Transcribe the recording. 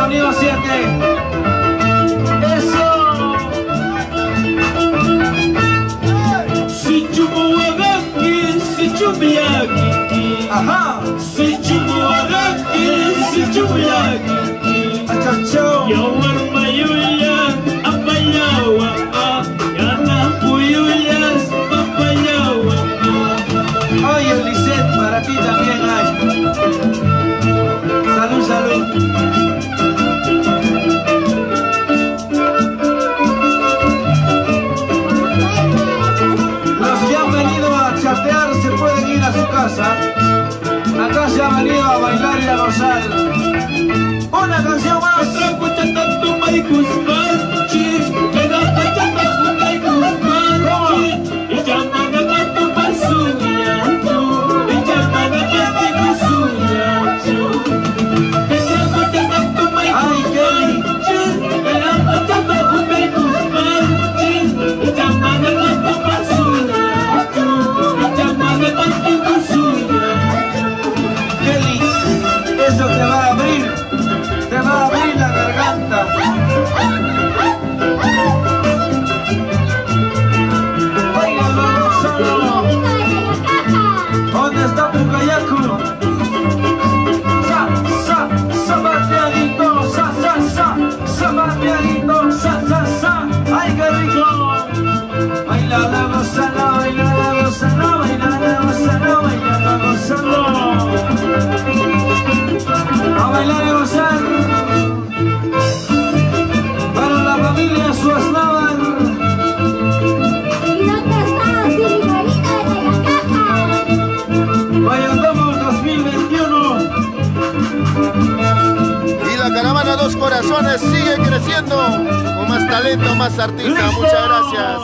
Sonido 7. Eso. Si chumuagaki, si chumiaki. Ajá. Si chumuagaki, si chumiaki. Achacho. Yawar mayuya, apayawa. Yana puyuyas, apayawa. Oye, Lisette, para ti también hay. Salud, salud. Se pueden ir a su casa. Acá se ha venido a bailar y a gozar. Una canción más. Ay, Kelly. Eso te va a abrir la garganta. Báilalo, solo. ¿Dónde está Pucayacu? Bateadito, bateadito, ay qué rico. Bailalo, gózalo, bailalo, gózalo, bailalo, gózalo, bailalo, gózalo. A bailar y gozar para la familia Suaznavar. Valladolid 2021. Y la caravana Dos Corazones sigue creciendo con más talento, más artistas. Muchas gracias.